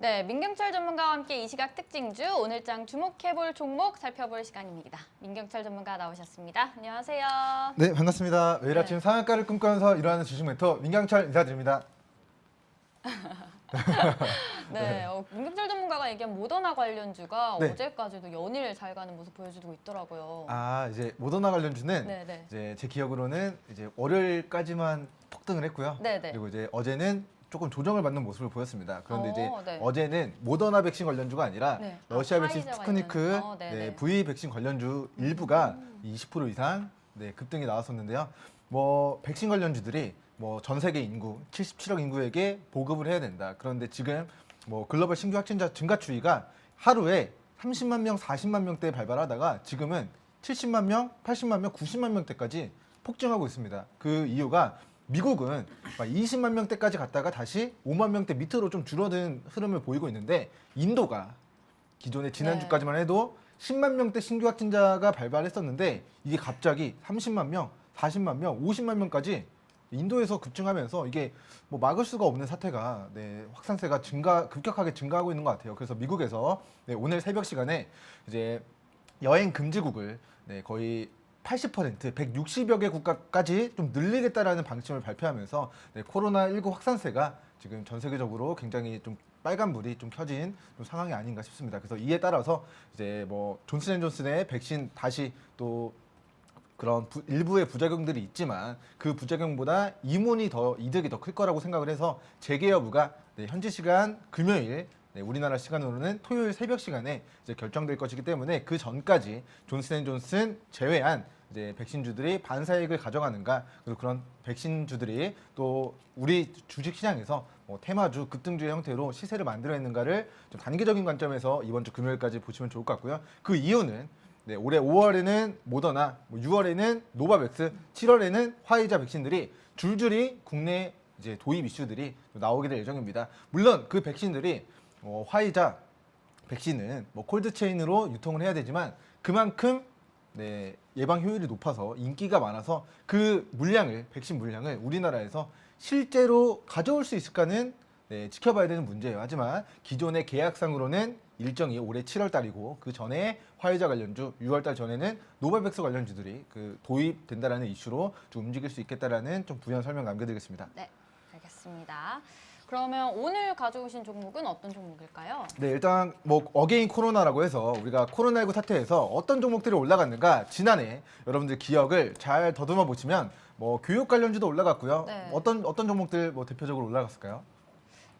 네, 민경철 전문가와 함께 이 시각 특징주 오늘장 주목해볼 종목 살펴볼 시간입니다. 민경철 전문가 나오셨습니다. 안녕하세요. 네, 반갑습니다. 매일 아침 상한가를 꿈꾸면서 일어나는 주식 멘토 민경철 인사드립니다. 네, 민경철 전문가가 얘기한 모더나 관련주가 네. 어제까지도 연일 잘 가는 모습 보여주고 있더라고요. 이제 모더나 관련주는 네네. 이제 제 기억으로는 이제 월요일까지만 폭등을 했고요. 네네. 그리고 이제 어제는 조금 조정을 받는 모습을 보였습니다. 그런데 이제 네. 어제는 모더나 백신 관련주가 아니라 네. 러시아 백신 화이자 스푸트니크 관련. 네네. V 백신 관련주 일부가 20% 이상 급등이 나왔었는데요. 뭐 백신 관련주들이 뭐 전 세계 인구 77억 인구에게 보급을 해야 된다. 그런데 지금 뭐 글로벌 신규 확진자 증가 추이가 하루에 30만 명, 40만 명대에 발발하다가 지금은 70만 명, 80만 명, 90만 명대까지 폭증하고 있습니다. 그 이유가 미국은 20만 명대까지 갔다가 다시 5만 명대 밑으로 좀 줄어든 흐름을 보이고 있는데 인도가 기존에 지난주까지만 해도 10만 명대 신규 확진자가 발발했었는데 이게 갑자기 30만 명, 40만 명, 50만 명까지 인도에서 급증하면서 이게 뭐 막을 수가 없는 사태가 확산세가 급격하게 증가하고 있는 것 같아요. 그래서 미국에서 오늘 새벽 시간에 이제 여행 금지국을 거의 80%, 160여 개 국가까지 좀 늘리겠다라는 방침을 발표하면서 코로나19 확산세가 지금 전 세계적으로 굉장히 좀 빨간불이 좀 켜진 좀 상황이 아닌가 싶습니다. 그래서 이에 따라서 이제 뭐 존슨앤존슨의 백신 다시 또 그런 일부의 부작용들이 있지만 그 부작용보다 이득이 더 클 거라고 생각을 해서 재개 여부가 현지 시간 금요일 우리나라 시간으로는 토요일 새벽 시간에 이제 결정될 것이기 때문에 그 전까지 존슨앤존슨 제외한 이제 백신주들이 반사이익을 가져가는가 그리고 그런 백신주들이 또 우리 주식시장에서 뭐 테마주, 급등주의 형태로 시세를 만들어냈는가를 좀 단기적인 관점에서 이번 주 금요일까지 보시면 좋을 것 같고요. 그 이유는 올해 5월에는 모더나, 6월에는 노바백스, 7월에는 화이자 백신들이 줄줄이 국내 이제 도입 이슈들이 나오게 될 예정입니다. 물론 그 백신들이 화이자 백신은 뭐 콜드체인으로 유통을 해야 되지만 그만큼 예방 효율이 높아서 인기가 많아서 그 백신 물량을 우리나라에서 실제로 가져올 수 있을까는 지켜봐야 되는 문제예요. 하지만 기존의 계약상으로는 일정이 올해 7월 달이고 그 전에 화이자 관련주, 6월 달 전에는 노바백스 관련주들이 도입된다라는 이슈로 좀 움직일 수 있겠다라는 좀 부연 설명 남겨드리겠습니다. 네, 알겠습니다. 그러면 오늘 가져오신 종목은 어떤 종목일까요? 네, 일단 뭐 어게인 코로나라고 해서 우리가 코로나19 사태에서 어떤 종목들이 올라갔는가 지난해 여러분들 기억을 잘 더듬어 보시면 뭐 교육 관련주도 올라갔고요. 네. 어떤 종목들 뭐 대표적으로 올라갔을까요?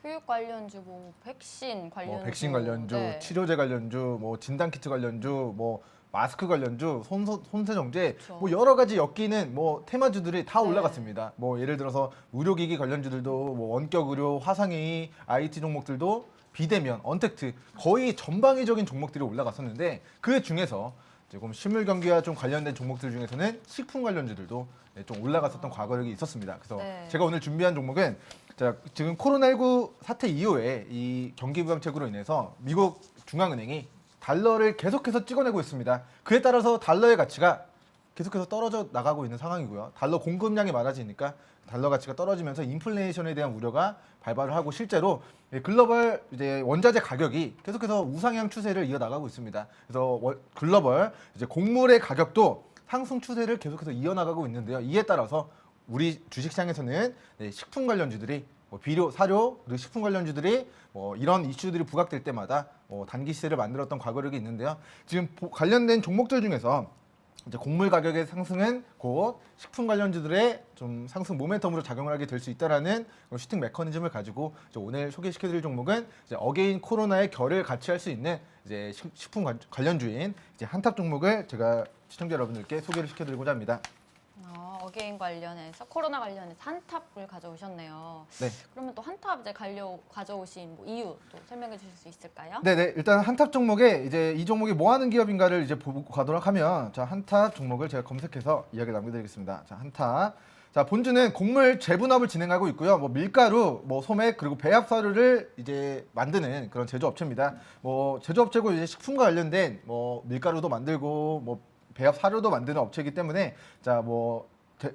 교육 관련주, 뭐 백신 관련주, 백신 관련주, 치료제 관련주, 뭐 진단키트 관련주, 뭐 마스크 관련주, 손세정제, 그렇죠. 뭐 여러 가지 엮이는 뭐 테마주들이 다 올라갔습니다. 뭐 예를 들어서 의료기기 관련주들도 뭐 원격 의료, 화상회의, IT 종목들도 비대면, 언택트 거의 전방위적인 종목들이 올라갔었는데 그 중에서 조금 실물 경기와 좀 관련된 종목들 중에서는 식품 관련주들도 좀 올라갔었던 과거력이 있었습니다. 그래서 제가 오늘 준비한 종목은 지금 코로나19 사태 이후에 이 경기 부양책으로 인해서 미국 중앙은행이 달러를 계속해서 찍어내고 있습니다. 그에 따라서 달러의 가치가 계속해서 떨어져 나가고 있는 상황이고요. 달러 공급량이 많아지니까 달러 가치가 떨어지면서 인플레이션에 대한 우려가 발발을 하고 실제로 글로벌 이제 원자재 가격이 계속해서 우상향 추세를 이어나가고 있습니다. 그래서 글로벌 이제 곡물의 가격도 상승 추세를 계속해서 이어나가고 있는데요. 이에 따라서 우리 주식시장에서는 식품 관련주들이 비료, 사료, 그리고 식품 관련주들이 이런 이슈들이 부각될 때마다 단기 시세를 만들었던 과거력이 있는데요. 지금 관련된 종목들 중에서 이제 곡물 가격의 상승은 곧 식품 관련주들의 좀 상승 모멘텀으로 작용을 하게 될 수 있다라는 슈팅 메커니즘을 가지고 오늘 소개시켜드릴 종목은 이제 어게인 코로나의 결을 같이 할 수 있는 이제 식품 관련주인 이제 한탑 종목을 제가 시청자 여러분들께 소개를 시켜드리고자 합니다. 어게인 관련해서 코로나 관련해서 한탑을 가져오셨네요. 네. 그러면 또 한탑 이제 가져오신 뭐 이유 또 설명해 주실 수 있을까요? 네네. 일단 한탑 종목에 이제 이 종목이 뭐 하는 기업인가를 이제 보고 가도록 하면 한탑 종목을 제가 검색해서 이야기 남겨드리겠습니다. 한탑. 본주는 곡물 재분업을 진행하고 있고요. 뭐 밀가루, 뭐 소맥 그리고 배합 사료를 이제 만드는 그런 제조업체입니다. 뭐 제조업체고 이제 식품과 관련된 뭐 밀가루도 만들고 뭐 배합 사료도 만드는 업체이기 때문에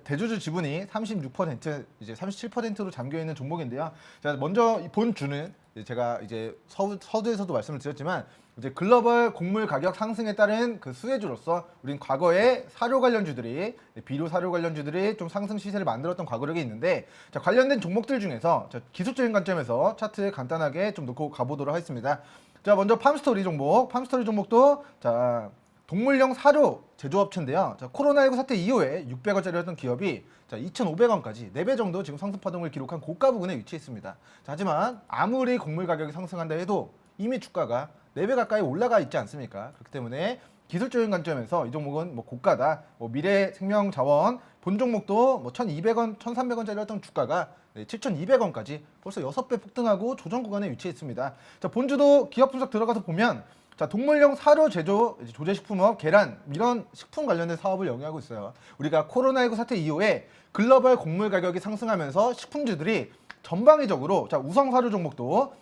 대주주 지분이 36% 이제 37%로 잠겨 있는 종목인데요. 자, 먼저 본주는 제가 이제 서두에서도 말씀을 드렸지만 이제 글로벌 곡물 가격 상승에 따른 그 수혜주로서 우린 과거에 사료 관련주들이 비료 사료 관련주들이 좀 상승 시세를 만들었던 과거력이 있는데 자, 관련된 종목들 중에서 자, 기술적인 관점에서 차트 간단하게 좀 놓고 가보도록 하겠습니다. 자, 먼저 팜스토리 종목, 팜스토리 종목도 자 동물용 사료 제조업체인데요. 자, 코로나19 사태 이후에 600원짜리였던 기업이 자, 2,500원까지 4배 정도 지금 상승 파동을 기록한 고가 부근에 위치했습니다. 자, 하지만 아무리 곡물 가격이 상승한다 해도 이미 주가가 4배 가까이 올라가 있지 않습니까? 그렇기 때문에 기술적인 관점에서 이 종목은 뭐 고가다. 뭐 미래 생명 자원 본 종목도 뭐 1,200원, 1,300원짜리였던 주가가 7,200원까지 벌써 6배 폭등하고 조정 구간에 위치했습니다. 자, 본주도 기업 분석 들어가서 보면 자, 동물용 사료 제조, 조제식품업, 계란 이런 식품 관련된 사업을 영위하고 있어요. 우리가 코로나19 사태 이후에 글로벌 곡물 가격이 상승하면서 식품주들이 전방위적으로 자, 우성사료 종목도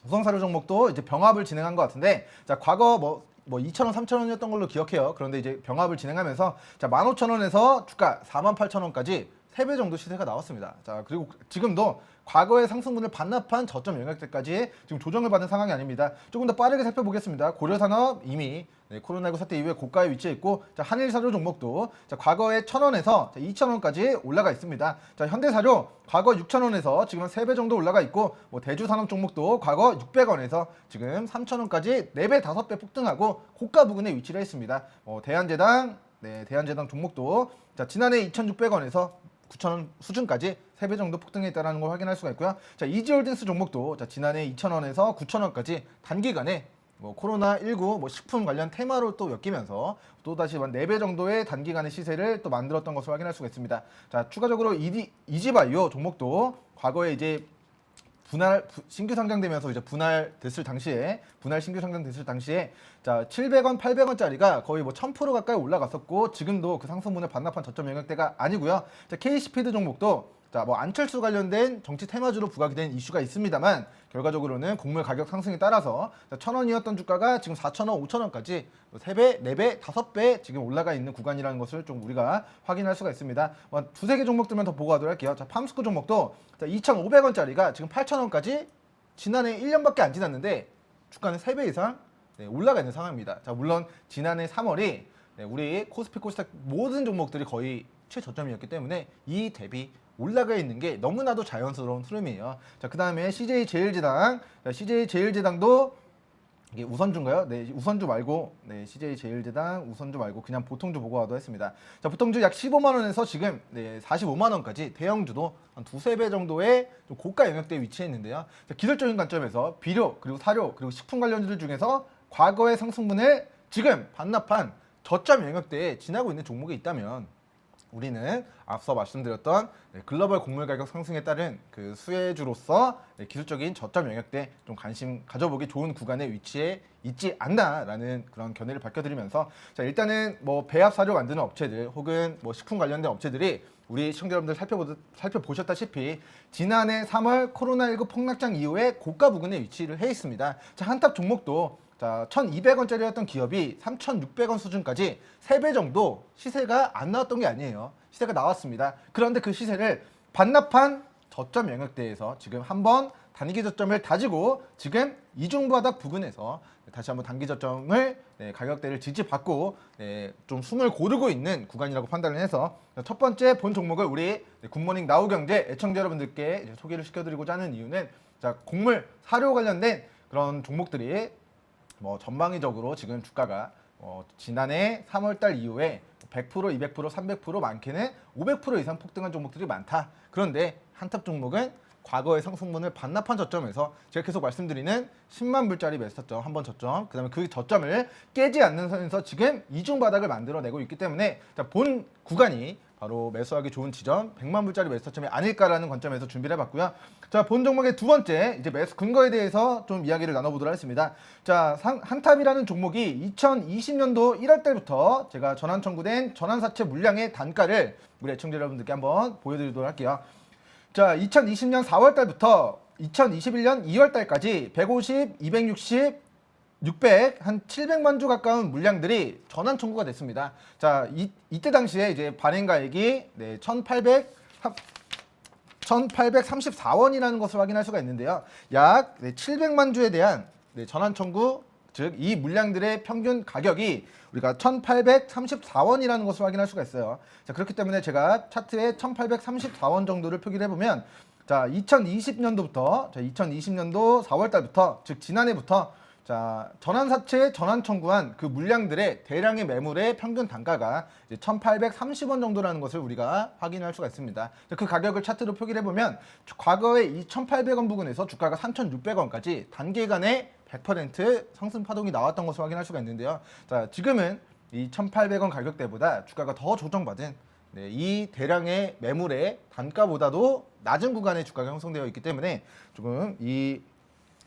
우성사료 종목도 이제 병합을 진행한 것 같은데 자, 과거 뭐 2,000원, 3,000원이었던 걸로 기억해요. 그런데 이제 병합을 진행하면서 자, 15,000원에서 주가 48,000원까지 3배 정도 시세가 나왔습니다. 자, 그리고 지금도 과거의 상승분을 반납한 저점 영역대까지 지금 조정을 받은 상황이 아닙니다. 조금 더 빠르게 살펴보겠습니다. 고려산업 이미 코로나19 사태 이후에 고가에 위치해 있고 자, 한일사료 종목도 자, 과거에 1,000원에서 2,000원까지 올라가 있습니다. 자, 현대사료 과거 6,000원에서 지금 3배 정도 올라가 있고 뭐 대주산업 종목도 과거 600원에서 지금 3,000원까지 4배, 5배 폭등하고 고가 부근에 위치를 했습니다. 대한제당 종목도 자, 지난해 2,600원에서 9,000원 수준까지 3배 정도 폭등했다는 걸 확인할 수가 있고요. 자, 이지홀딩스 종목도 자, 지난해 2,000원에서 9,000원까지 단기간에 뭐 코로나19 뭐 식품 관련 테마로 또 엮이면서 또 다시 한 4배 정도의 단기간의 시세를 또 만들었던 것을 확인할 수가 있습니다. 자, 추가적으로 이지바이오 종목도 과거에 이제 신규 상장되면서 이제 분할 신규 상장됐을 당시에 자 700원, 800원짜리가 거의 뭐 1000% 가까이 올라갔었고 지금도 그 상승분을 반납한 저점 영역대가 아니고요. 자, K스피드 종목도 자, 뭐 안철수 관련된 정치 테마주로 부각이 된 이슈가 있습니다만 결과적으로는 곡물 가격 상승에 따라서 1,000원이었던 주가가 지금 4,000원, 5,000원까지 3배, 4배, 5배 지금 올라가 있는 구간이라는 것을 좀 우리가 확인할 수가 있습니다. 두세 개 종목들만 더 보고 가도록 할게요. 자, 팜스코 종목도 2,500원짜리가 지금 8,000원까지 지난해 1년밖에 안 지났는데 주가는 3배 이상 올라가 있는 상황입니다. 자, 물론 지난해 3월이 우리 코스피 코스닥 모든 종목들이 거의 최저점이었기 때문에 이 대비 올라가 있는 게 너무나도 자연스러운 흐름이에요. 자, 그 다음에 CJ제일제당도 이게 우선주인가요? 네, 우선주 말고 CJ제일제당 우선주 말고 그냥 보통주 보고 가도 했습니다. 자, 보통주 약 15만 원에서 지금 45만 원까지 대형주도 한 2~3배 정도의 좀 고가 영역대에 위치했는데요. 자, 기술적인 관점에서 비료 그리고 사료 그리고 식품 관련주들 중에서 과거의 상승분을 지금 반납한 저점 영역대에 지나고 있는 종목이 있다면 우리는 앞서 말씀드렸던 글로벌 곡물 가격 상승에 따른 그 수혜주로서 기술적인 저점 영역대 좀 관심 가져보기 좋은 구간에 위치해 있지 않나라는 그런 견해를 밝혀드리면서 자, 일단은 뭐 배합 사료 만드는 업체들 혹은 뭐 식품 관련된 업체들이 우리 시청자 여러분들 살펴보셨다시피 지난해 3월 코로나19 폭락장 이후에 고가 부근에 위치를 해 있습니다. 자, 한탑 종목도 자, 1,200원짜리였던 기업이 3,600원 수준까지 3배 정도 시세가 안 나왔던 게 아니에요. 시세가 나왔습니다. 그런데 그 시세를 반납한 저점 영역대에서 지금 한번 단기 저점을 다지고 지금 이중바닥 부근에서 다시 한번 단기 저점을 가격대를 지지받고 좀 숨을 고르고 있는 구간이라고 판단을 해서 첫 번째 본 종목을 우리 굿모닝 나우경제 애청자 여러분들께 이제 소개를 시켜드리고자 하는 이유는 자, 곡물 사료 관련된 그런 종목들이 뭐 전방위적으로 지금 주가가 지난해 3월달 이후에 100%, 200%, 300% 많게는 500% 이상 폭등한 종목들이 많다. 그런데 한탑 종목은 과거의 상승분을 반납한 저점에서 제가 계속 말씀드리는 10만 불짜리 매수저점, 한번 저점, 그 다음에 그 저점을 깨지 않는 선에서 지금 이중 바닥을 만들어내고 있기 때문에 자, 본 구간이 바로 매수하기 좋은 지점 100만 불짜리 매수점이 아닐까라는 관점에서 준비를 해봤고요. 자, 본 종목의 두 번째 이제 매수 근거에 대해서 좀 이야기를 나눠보도록 하겠습니다. 자, 한탑이라는 종목이 2020년도 1월 달부터 제가 전환 청구된 전환사채 물량의 단가를 우리 애청자 여러분들께 한번 보여드리도록 할게요. 자, 2020년 4월 달부터 2021년 2월 달까지 150, 260, 600, 한 700만 주 가까운 물량들이 전환 청구가 됐습니다. 자, 이때 당시에 이제 발행가액이 1,800 1,834원이라는 것을 확인할 수가 있는데요. 약 700만 주에 대한 전환 청구, 즉 이 물량들의 평균 가격이 우리가 1,834원이라는 것을 확인할 수가 있어요. 자, 그렇기 때문에 제가 차트에 1,834원 정도를 표기를 해보면, 자, 2020년도부터 2020년도 4월 달부터, 즉 지난해부터 자, 전환사채에 전환 청구한 그 물량들의 대량의 매물의 평균 단가가 이제 1,830원 정도라는 것을 우리가 확인할 수가 있습니다. 그 가격을 차트로 표기를 해보면 과거에 이 1,800원 부근에서 주가가 3,600원까지 단기간에 100% 상승 파동이 나왔던 것을 확인할 수가 있는데요. 자, 지금은 이 1,800원 가격대보다 주가가 더 조정받은 이 대량의 매물의 단가보다도 낮은 구간의 주가가 형성되어 있기 때문에 조금 이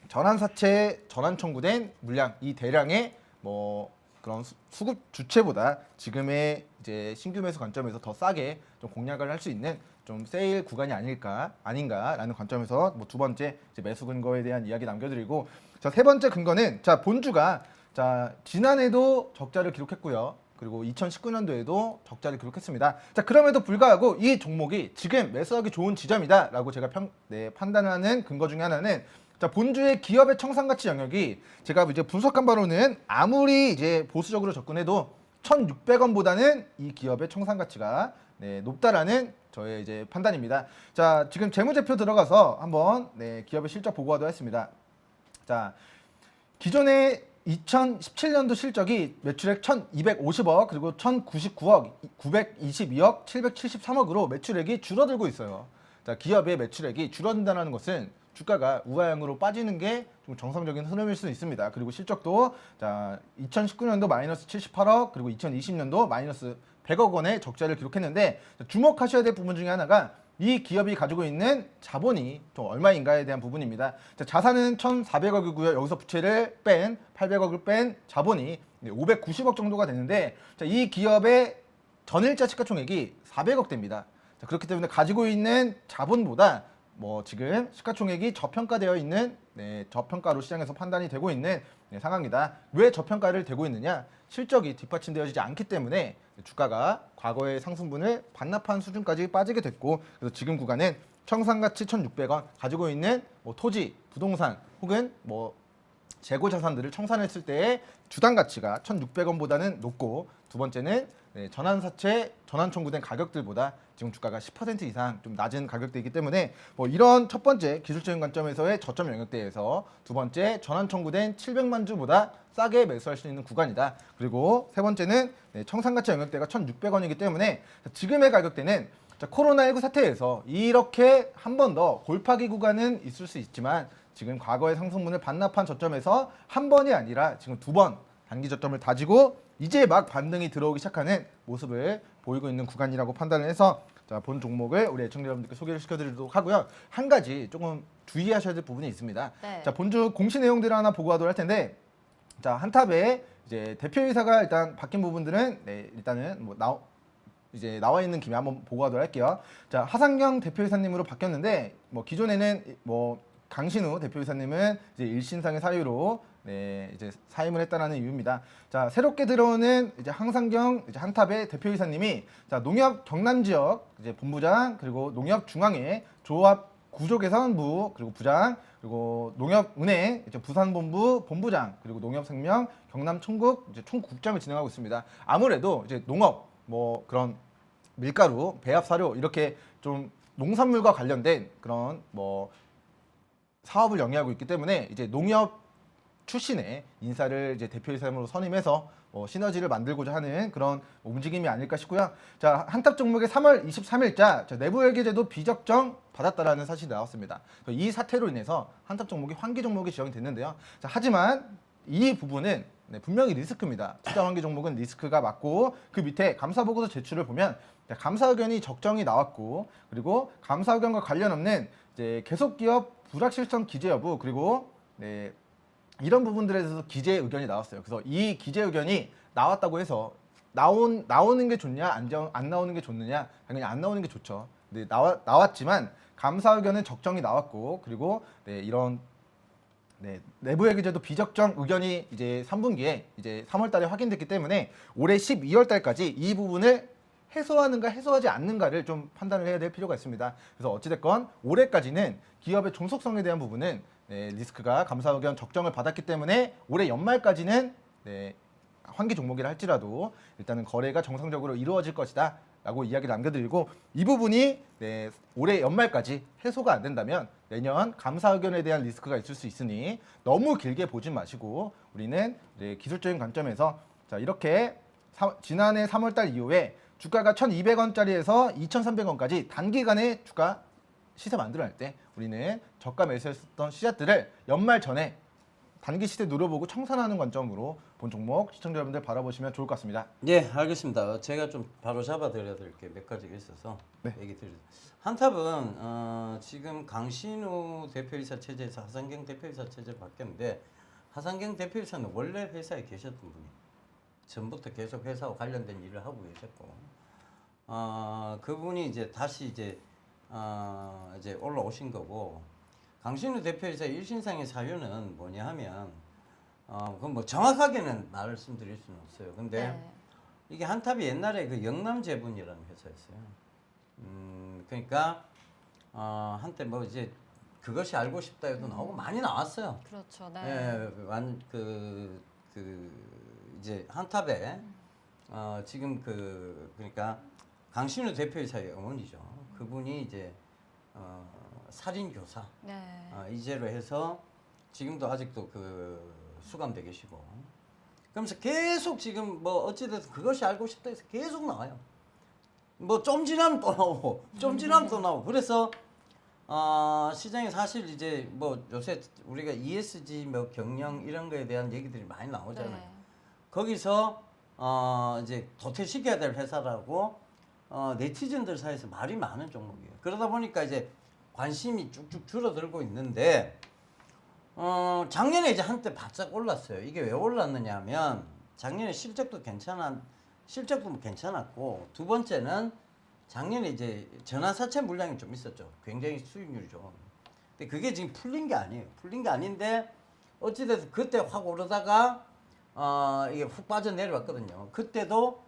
전환사채 전환 청구된 물량, 이 대량의 뭐 그런 수급 주체보다 지금의 이제 신규 매수 관점에서 더 싸게 좀 공략을 할 수 있는 좀 세일 구간이 아닌가라는 관점에서 뭐 두 번째 이제 매수 근거에 대한 이야기 남겨드리고, 자, 세 번째 근거는 자, 본주가 자, 지난해도 적자를 기록했고요. 그리고 2019년도에도 적자를 기록했습니다. 자, 그럼에도 불구하고 이 종목이 지금 매수하기 좋은 지점이다라고 제가 판단하는 근거 중에 하나는, 자, 본주의 기업의 청산가치 영역이 제가 이제 분석한 바로는 아무리 이제 보수적으로 접근해도 1,600원보다는 이 기업의 청산가치가 높다라는 저의 이제 판단입니다. 자, 지금 재무제표 들어가서 한번 기업의 실적 보고하도록 하겠습니다. 자, 기존의 2017년도 실적이 매출액 1,250억, 그리고 1,099억, 922억, 773억으로 매출액이 줄어들고 있어요. 자, 기업의 매출액이 줄어든다는 것은 주가가 우하향으로 빠지는 게 좀 정상적인 흐름일 수 있습니다. 그리고 실적도 자, 2019년도 마이너스 78억, 그리고 2020년도 마이너스 100억 원의 적자를 기록했는데, 주목하셔야 될 부분 중에 하나가 이 기업이 가지고 있는 자본이 좀 얼마인가에 대한 부분입니다. 자, 자산은 1,400억이고요. 여기서 부채를 뺀 800억을 뺀 자본이 590억 정도가 되는데, 자, 이 기업의 전일자 시가총액이 400억대입니다. 자, 그렇기 때문에 가지고 있는 자본보다 뭐 지금 시가총액이 저평가되어 있는 저평가로 시장에서 판단이 되고 있는 상황이다. 왜 저평가를 되고 있느냐? 실적이 뒷받침되어지지 않기 때문에 주가가 과거의 상승분을 반납한 수준까지 빠지게 됐고, 그래서 지금 구간은 청산가치 1,600원, 가지고 있는 뭐 토지, 부동산 혹은 뭐 재고 자산들을 청산했을 때의 주당 가치가 1,600원보다는 높고, 두 번째는 전환사채 전환 청구된 가격들보다 지금 주가가 10% 이상 좀 낮은 가격대이기 때문에 뭐 이런 첫 번째 기술적인 관점에서의 저점 영역대에서 두 번째 전환 청구된 700만 주보다 싸게 매수할 수 있는 구간이다. 그리고 세 번째는 청산가치 영역대가 1,600원이기 때문에 지금의 가격대는 자, 코로나19 사태에서 이렇게 한 번 더 골파기 구간은 있을 수 있지만 지금 과거의 상승분을 반납한 저점에서 한 번이 아니라 지금 두 번 단기 저점을 다지고 이제 막 반등이 들어오기 시작하는 모습을 보이고 있는 구간이라고 판단을 해서 자, 본 종목을 우리 애청자 여러분들께 소개를 시켜드리도록 하고요. 한 가지 조금 주의하셔야 될 부분이 있습니다. 네. 자, 본주 공시 내용들을 하나 보고하도록 할 텐데, 자, 한탑에 이제 대표이사가 일단 바뀐 부분들은 일단은 뭐 이제 나와 있는 김에 한번 보고하도록 할게요. 자, 하상경 대표이사님으로 바뀌었는데 뭐 기존에는 뭐 강신우 대표이사님은 이제 일신상의 사유로 이제 사임을 했다라는 이유입니다. 자, 새롭게 들어오는 이제 항상경 이제 한탑의 대표이사님이 자, 농협 경남 지역 이제 본부장, 그리고 농협 중앙회 조합 구조개선부 그리고 부장, 그리고 농협은행 이제 부산본부 본부장, 그리고 농협생명 경남 총국 이제 총국장을 진행하고 있습니다. 아무래도 이제 농업 뭐 그런 밀가루, 배합 사료 이렇게 좀 농산물과 관련된 그런 뭐 사업을 영위하고 있기 때문에 이제 농협 출신의 인사를 이제 대표이사로 선임해서 시너지를 만들고자 하는 그런 움직임이 아닐까 싶고요. 자, 한탑 종목의 3월 23일자 내부회계제도 비적정 받았다라는 사실이 나왔습니다. 이 사태로 인해서 한탑 종목이 환기 종목이 지정이 됐는데요. 자, 하지만 이 부분은 분명히 리스크입니다. 투자 환기 종목은 리스크가 맞고, 그 밑에 감사보고서 제출을 보면 감사 의견이 적정이 나왔고, 그리고 감사 의견과 관련 없는 이제 계속기업 불확실성 기재 여부, 그리고 이런 부분들에 대해서 기재 의견이 나왔어요. 그래서 이 기재 의견이 나왔다고 해서 나오는 게 좋냐, 안 나오는 게 좋느냐? 당연히 안 나오는 게 좋죠. 근데 나왔지만 감사 의견은 적정이 나왔고, 그리고 이런 내부회계제도 비적정 의견이 이제 3분기에 이제 3월 달에 확인됐기 때문에 올해 12월 달까지 이 부분을 해소하는가 해소하지 않는가를 좀 판단을 해야 될 필요가 있습니다. 그래서 어찌됐건 올해까지는 기업의 종속성에 대한 부분은 네, 리스크가 감사 의견 적정을 받았기 때문에 올해 연말까지는 네, 환기 종목이라 할지라도 일단은 거래가 정상적으로 이루어질 것이다 라고 이야기를 남겨드리고, 이 부분이 네, 올해 연말까지 해소가 안 된다면 내년 감사 의견에 대한 리스크가 있을 수 있으니 너무 길게 보진 마시고 우리는 네, 기술적인 관점에서 자, 이렇게 지난해 3월달 이후에 주가가 1,200원짜리에서 2,300원까지 단기간에 주가 시세 만들어낼 때 우리는 저가 매수했었던 시작들을 연말 전에 단기 시세 누려보고 청산하는 관점으로 본 종목 시청자 여러분들 바라보시면 좋을 것 같습니다. 예, 알겠습니다. 제가 좀 바로 잡아드려야 될 게 몇 가지가 있어서 네. 얘기 드리죠. 한탑은 지금 강신우 대표이사 체제에서 하상경 대표이사 체제로 바뀌었는데, 하상경 대표이사는 원래 회사에 계셨던 분이 전부터 계속 회사와 관련된 일을 하고 계셨고, 그분이 이제 다시 이제 올라오신 거고, 강신우 대표이사 일신상의 사유는 뭐냐 하면 그건 뭐 정확하게는 말씀드릴 수는 없어요. 근데 네. 이게 한탑이 옛날에 그 영남제분이라는 회사였어요. 그러니까 한때 뭐 이제 그것이 알고 싶다에도 나오고 많이 나왔어요. 그렇죠. 네. 예, 이제 한탑에 지금 그러니까 강신우 대표이사의 어머니죠. 그분이 이제 살인 교사 네. 이제로 해서 지금도 아직도 수감돼 계시고, 그러면서 계속 지금 뭐 어찌됐든 그것이 알고 싶다 해서 계속 나와요. 뭐 좀 지나면 또 나오고 좀 지나면 또 나오고. 그래서 시장에 사실 이제 뭐 요새 우리가 ESG 뭐 경영 이런 거에 대한 얘기들이 많이 나오잖아요. 네. 거기서 이제 도태시켜야 될 회사라고 네티즌들 사이에서 말이 많은 종목이에요. 그러다 보니까 이제 관심이 쭉쭉 줄어들고 있는데, 작년에 이제 한때 바짝 올랐어요. 이게 왜 올랐느냐 하면 작년에 실적도 뭐 괜찮았고, 두 번째는 작년에 이제 전환사채 물량이 좀 있었죠. 굉장히 수익률이 좋은. 근데 그게 지금 풀린 게 아니에요. 풀린 게 아닌데 어찌됐든 그때 확 오르다가 이게 훅 빠져 내려왔거든요. 그때도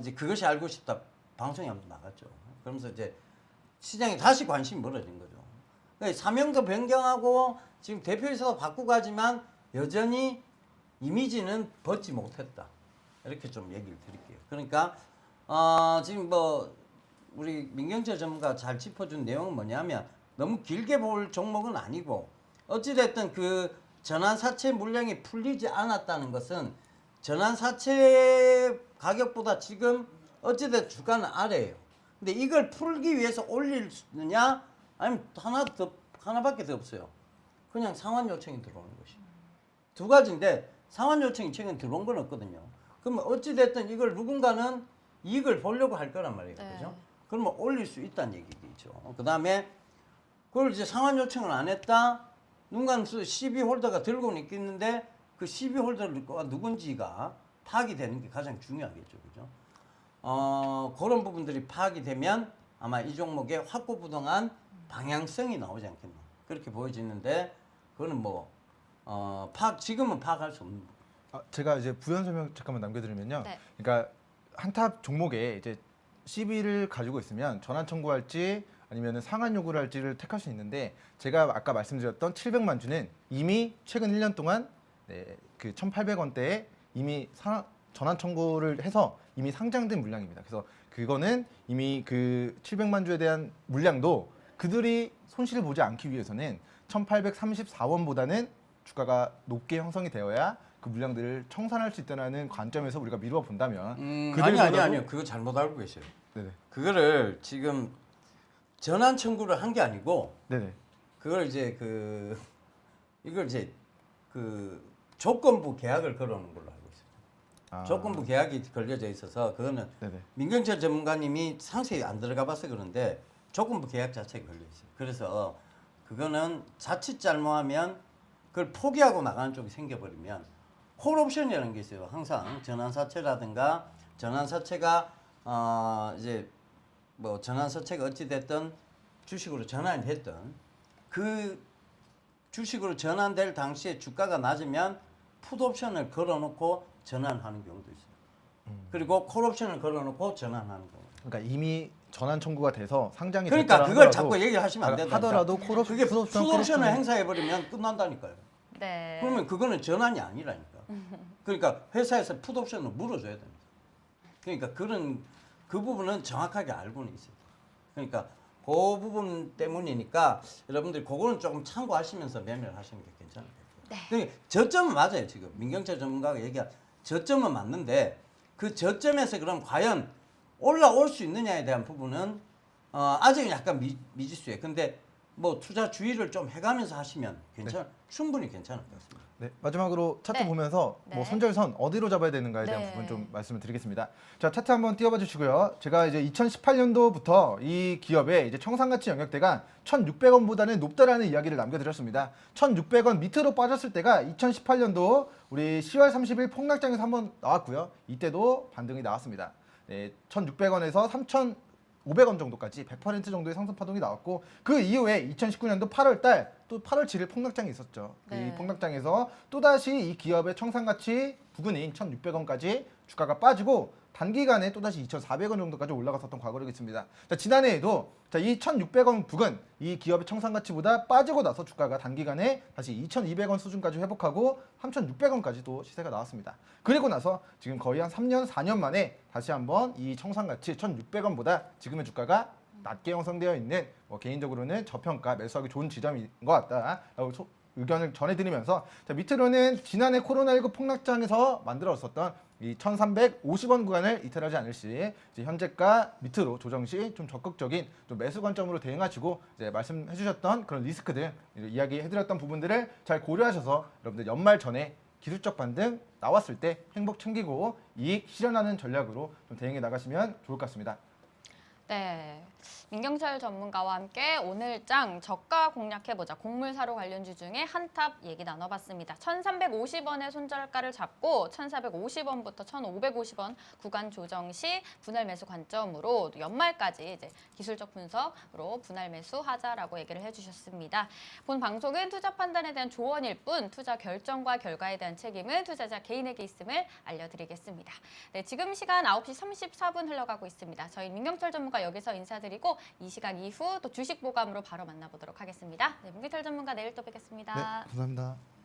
이제 그것이 알고 싶다 방송에 한번 나갔죠. 그러면서 이제 시장에 다시 관심이 멀어진 거죠. 그러니까 사명도 변경하고 지금 대표이사도 바꾸고 하지만 여전히 이미지는 벗지 못했다. 이렇게 좀 얘기를 드릴게요. 그러니까 지금 뭐 우리 민경철 전문가 잘 짚어준 내용은 뭐냐면, 너무 길게 볼 종목은 아니고, 어찌됐든 그 전환사채 물량이 풀리지 않았다는 것은 전환사채 가격보다 지금 어찌됐든 주가는 아래예요. 근데 이걸 풀기 위해서 올리느냐 아니면 하나밖에 더 없어요. 그냥 상환 요청이 들어오는 것이. 두 가지인데 상환 요청이 최근 들어온 건 없거든요. 그러면 어찌됐든 이걸 누군가는 이익을 보려고 할 거란 말이에요. 네. 그죠? 그러면 올릴 수 있다는 얘기죠. 그 다음에 그걸 이제 상환 요청을 안 했다. 누군가는 CB 홀더가 들고 있겠는데 그 CB 홀더가 누군지가 파악이 되는 게 가장 중요하겠죠. 그죠? 그런 부분들이 파악이 되면 아마 이 종목의 확고부동한 방향성이 나오지 않겠나. 그렇게 보여지는데, 그거는 뭐, 지금은 파악할 수 없는. 제가 이제 부연 설명 잠깐만 남겨드리면요. 네. 그러니까 한탑 종목에 이제 CB를 가지고 있으면 전환 청구할지 아니면 상환 요구를 할지를 택할 수 있는데, 제가 아까 말씀드렸던 700만 주는 이미 최근 1년 동안 네, 그 1,800원대에 이미 전환 청구를 해서 이미 상장된 물량입니다. 그래서 그거는 이미 그 700만 주에 대한 물량도 그들이 손실을 보지 않기 위해서는 1,834원보다는 주가가 높게 형성이 되어야 그 물량들을 청산할 수 있다는 관점에서 우리가 미루어 본다면 아니요. 그거 잘못 알고 계세요. 네네. 그거를 지금 전환 청구를 한 게 아니고, 네네. 그걸 이제 이걸 이제 조건부 계약을 걸어놓은 걸로 알고 있어요. 조건부 계약이 걸려져 있어서 그거는 네네. 민경철 전문가님이 상세히 안 들어가 봐서 그런데 조건부 계약 자체가 걸려 있어요. 그래서 그거는 자칫 잘못하면 그걸 포기하고 나가는 쪽이 생겨버리면 콜옵션이라는 게 있어요. 항상 전환사채라든가 전환사채가 이제 뭐 전환사채가 어찌 됐든 주식으로 전환이 됐든 그 주식으로 전환될 당시에 주가가 낮으면 풋옵션을 걸어놓고 전환하는 경우도 있어요. 그리고 콜옵션을 걸어놓고 전환하는 거. 그러니까 이미 전환 청구가 돼서 상장이 그러니까 됐다라 그걸 하더라도 자꾸 얘기를 하시면 안 된다. 하더라도 그게 풋옵션을 행사해버리면 끝난다니까요. 네. 그러면 그거는 전환이 아니라니까. 그러니까 회사에서 풋옵션을 물어줘야 됩니다. 그러니까 그 부분은 정확하게 알고는 있어요. 그러니까 그 부분 때문이니까 여러분들이 그거는 조금 참고하시면서 매매를 하시는 게 괜찮을 것 같아요. 네. 그러니까 저점은 맞아요. 지금 민경철 전문가가 얘기한 저점은 맞는데 그 저점에서 그럼 과연 올라올 수 있느냐에 대한 부분은 아직은 약간 미지수예요. 근데 뭐 투자 주의를 좀 해가면서 하시면 충분히 괜찮을 것 같습니다. 네, 마지막으로 차트 네. 보면서 네. 뭐 손절선 어디로 잡아야 되는가에 대한 네. 부분 좀 말씀을 드리겠습니다. 자, 차트 한번 띄워봐 주시고요. 제가 이제 2018년도부터 이 기업의 이제 청산가치 영역대가 1,600원보다는 높다라는 이야기를 남겨드렸습니다. 1,600원 밑으로 빠졌을 때가 2018년도 우리 10월 30일 폭락장에서 한번 나왔고요. 이때도 반등이 나왔습니다. 네, 1,600원에서 3,500원 정도까지 100% 정도의 상승 파동이 나왔고 그 이후에 2019년도 8월 달 또 8월 7일 폭락장이 있었죠. 네. 이 폭락장에서 또다시 이 기업의 청산가치 부근인 1,600원까지 주가가 빠지고 단기간에 또다시 2,400원 정도까지 올라갔었던 과거력이 있습니다. 자, 지난해에도 이 1,600원 부근 이 기업의 청산가치보다 빠지고 나서 주가가 단기간에 다시 2,200원 수준까지 회복하고 3,600원까지 도 시세가 나왔습니다. 그리고 나서 지금 거의 한 3년, 4년 만에 다시 한번 이 청산가치 1,600원보다 지금의 주가가 낮게 형성되어 있는 개인적으로는 저평가 매수하기 좋은 지점인 것 같다라고 의견을 전해드리면서 자, 밑으로는 지난해 코로나19 폭락장에서 만들었었던 이 1,350원 구간을 이탈하지 않을 시 이제 현재가 밑으로 조정 시 좀 적극적인 좀 매수 관점으로 대응하시고 이제 말씀해주셨던 그런 리스크들 이야기해드렸던 부분들을 잘 고려하셔서 여러분들 연말 전에 기술적 반등 나왔을 때 행복 챙기고 이익 실현하는 전략으로 좀 대응해 나가시면 좋을 것 같습니다. 네, 민경철 전문가와 함께 오늘장 저가 공략해보자 곡물사료 관련주 중에 한탑 얘기 나눠봤습니다. 1,350원의 손절가를 잡고 1,450원부터 1,550원 구간 조정 시 분할 매수 관점으로 연말까지 이제 기술적 분석으로 분할 매수하자라고 얘기를 해주셨습니다. 본 방송은 투자 판단에 대한 조언일 뿐 투자 결정과 결과에 대한 책임은 투자자 개인에게 있음을 알려드리겠습니다. 네, 지금 시간 9시 34분 흘러가고 있습니다. 저희 민경철 전문가 여기서 인사드리고 이 시간 이후 또 주식 보감으로 바로 만나보도록 하겠습니다. 네, 민경철 전문가 내일 또 뵙겠습니다. 네, 감사합니다.